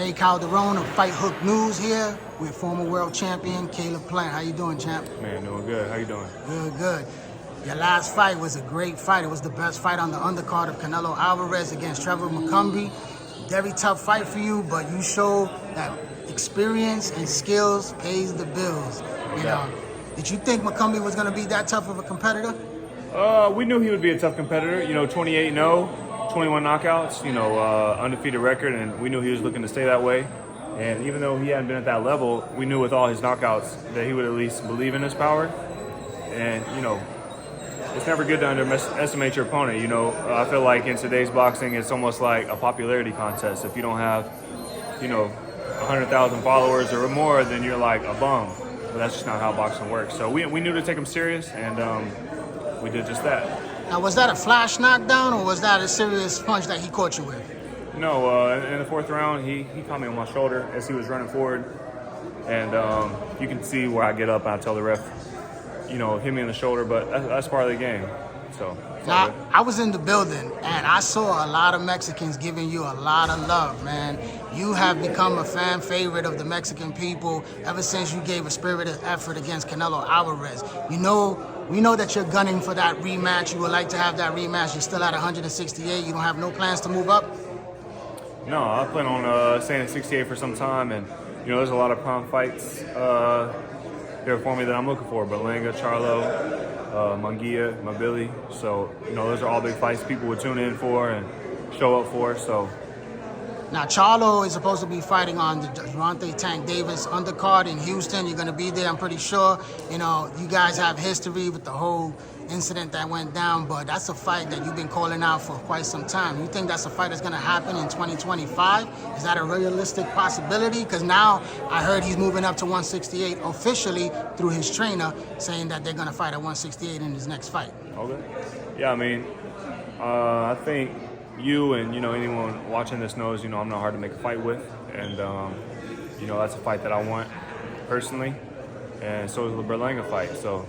Jay Calderon of Fight Hook News here with former world champion Caleb Plant. How you doing, champ? Man, doing good. How you doing? Good, good. Your last fight was a great fight. It was the best fight on the undercard of Canelo Alvarez against Trevor Mbilli. Very tough fight for you, but you showed that experience and skills pays the bills. You know, did you think Mbilli was going to be that tough of a competitor? We knew he would be a tough competitor. 28-0. 21 knockouts, undefeated record, and we knew he was looking to stay that way. And even though he hadn't been at that level, we knew with all his knockouts that he would at least believe in his power. And, it's never good to underestimate your opponent. I feel like in today's boxing, it's almost like a popularity contest. If you don't have, 100,000 followers or more, then you're like a bum. But that's just not how boxing works. So we knew to take him serious, and we did just that. Now, was that a flash knockdown, or was that a serious punch that he caught you with? No, in the fourth round, he caught me on my shoulder as he was running forward. And you can see where I get up and I tell the ref, hit me in the shoulder, but that's part of the game. So now, I was in the building, and I saw a lot of Mexicans giving you a lot of love, man. You have become a fan favorite of the Mexican people ever since you gave a spirited effort against Canelo Alvarez. We know that you're gunning for that rematch. You would like to have that rematch. You're still at 168. You don't have no plans to move up? No, I plan on staying at 68 for some time. And, there's a lot of prime fights there for me that I'm looking for. Berlanga, Charlo, Munguia, Mbilli. So, those are all big fights people would tune in for and show up for. So. Now, Charlo is supposed to be fighting on the Gervonta Tank Davis undercard in Houston. You're going to be there, I'm pretty sure. You guys have history with the whole incident that went down, but that's a fight that you've been calling out for quite some time. You think that's a fight that's going to happen in 2025? Is that a realistic possibility? Because now I heard he's moving up to 168 officially through his trainer, saying that they're going to fight at 168 in his next fight. Okay. Yeah, I think you and anyone watching this knows I'm not hard to make a fight with, and that's a fight that I want personally, and so is the Berlanga fight. So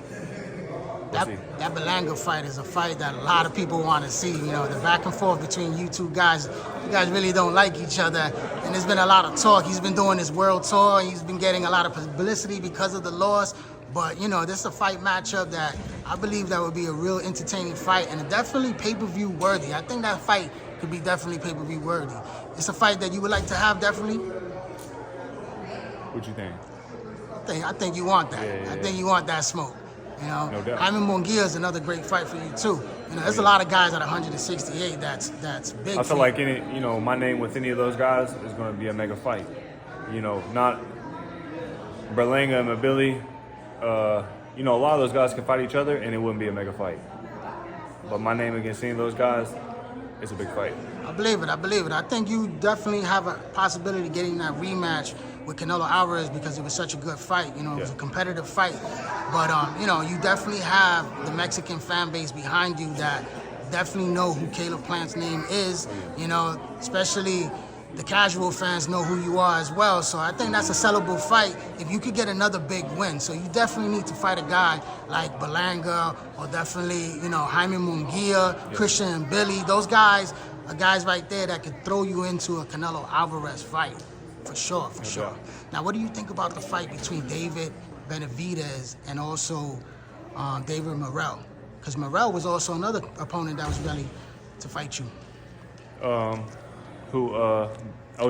we'll see. That Berlanga fight is a fight that a lot of people want to see. The back and forth between you two guys. You guys really don't like each other, and there's been a lot of talk. He's been doing his world tour. He's been getting a lot of publicity because of the loss. But, this is a fight matchup that I believe that would be a real entertaining fight and definitely pay-per-view worthy. I think that fight could be definitely pay-per-view worthy. It's a fight that you would like to have, definitely? What you think? I think you want that. Yeah. I think you want that smoke. No doubt. Jaime Munguia is another great fight for you, too. There's a lot of guys at 168 that's big. I feel like my name with any of those guys is going to be a mega fight. Not Berlanga and Mbilli. A lot of those guys can fight each other and it wouldn't be a mega fight. But my name against any of those guys is a big fight. I believe it. I think you definitely have a possibility of getting that rematch with Canelo Alvarez because it was such a good fight. It was a competitive fight. But, you definitely have the Mexican fan base behind you that definitely know who Caleb Plant's name is, especially the casual fans know who you are as well. So I think that's a sellable fight if you could get another big win. So you definitely need to fight a guy like Berlanga or definitely, Jaime Munguia, Christian Mbilli. Those guys are guys right there that could throw you into a Canelo Alvarez fight. For sure. Now, what do you think about the fight between David Benavidez and also David Morrell? Because Morrell was also another opponent that was ready to fight you.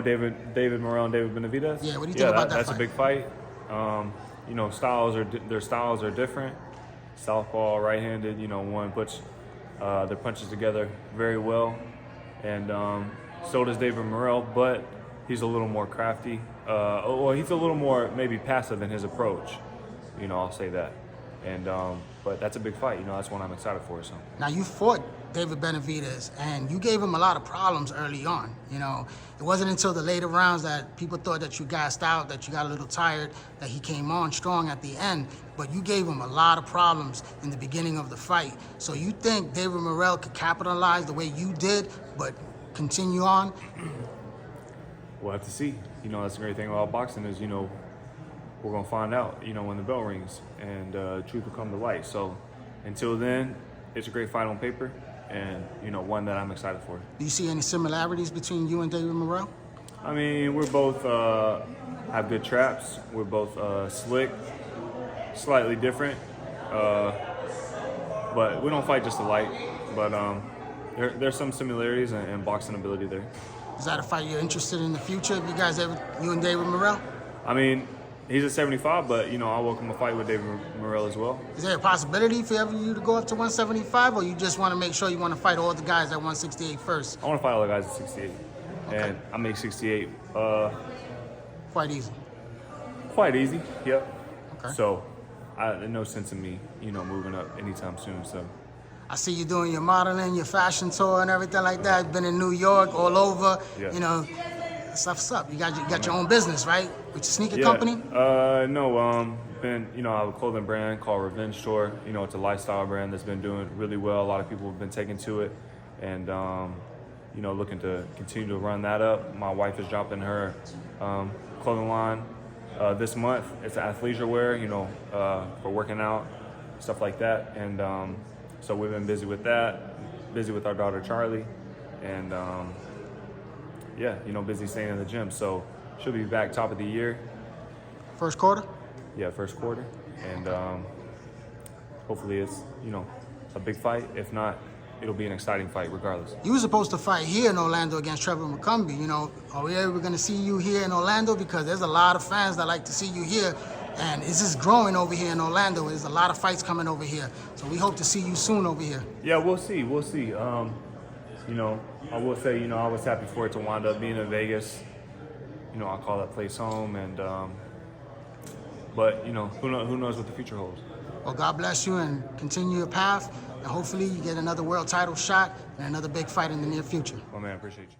David Morrell and David Benavidez? Yeah, what do you think about that that's fight? A big fight. Their styles are different. Southpaw, right-handed, one puts their punches together very well. And so does David Morrell, but he's a little more crafty. He's a little more maybe passive in his approach. I'll say that. And but that's a big fight. That's one I'm excited for. So now you fought David Benavidez, and you gave him a lot of problems early on. It wasn't until the later rounds that people thought that you gassed out, that you got a little tired, that he came on strong at the end. But you gave him a lot of problems in the beginning of the fight. So you think David Morrell could capitalize the way you did, but continue on? We'll have to see. That's the great thing about boxing is, we're going to find out, when the bell rings, and truth will come to light. So until then, it's a great fight on paper and, one that I'm excited for. Do you see any similarities between you and David Morrell? I mean, we're both have good traps. We're both slick, slightly different, but we don't fight just alike. But there's some similarities and boxing ability there. Is that a fight you're interested in the future? If you and David Morrell? I mean, he's at 75, but I welcome a fight with David Morrell as well. Is there a possibility for you to go up to 175, or you just want to make sure you want to fight all the guys at 168 first? I want to fight all the guys at 68, Okay. and I make 68 Quite easy. quite easy. Yep. Okay. So, there's no sense in me, moving up anytime soon. So. I see you doing your modeling, your fashion tour, and everything like that. Been in New York, all over. Yeah. Stuff's up. You got your own business, right? With your sneaker company? No. I have a clothing brand called Revenge Store. It's a lifestyle brand that's been doing really well. A lot of people have been taking to it, and looking to continue to run that up. My wife is dropping her clothing line this month. It's athleisure wear, for working out, stuff like that, and so we've been busy with that. Busy with our daughter Charlie, and busy staying in the gym. So she'll be back top of the year. First quarter? Yeah, first quarter, and hopefully it's a big fight. If not, it'll be an exciting fight regardless. You were supposed to fight here in Orlando against Trevor McCumbee. Are we ever going to see you here in Orlando? Because there's a lot of fans that like to see you here, and it's just growing over here in Orlando. There's a lot of fights coming over here, so we hope to see you soon over here. Yeah, we'll see. I will say, I was happy for it to wind up being in Vegas. I call that place home, and but who knows what the future holds. Well, God bless you and continue your path, and hopefully you get another world title shot and another big fight in the near future. Well, man, I appreciate you.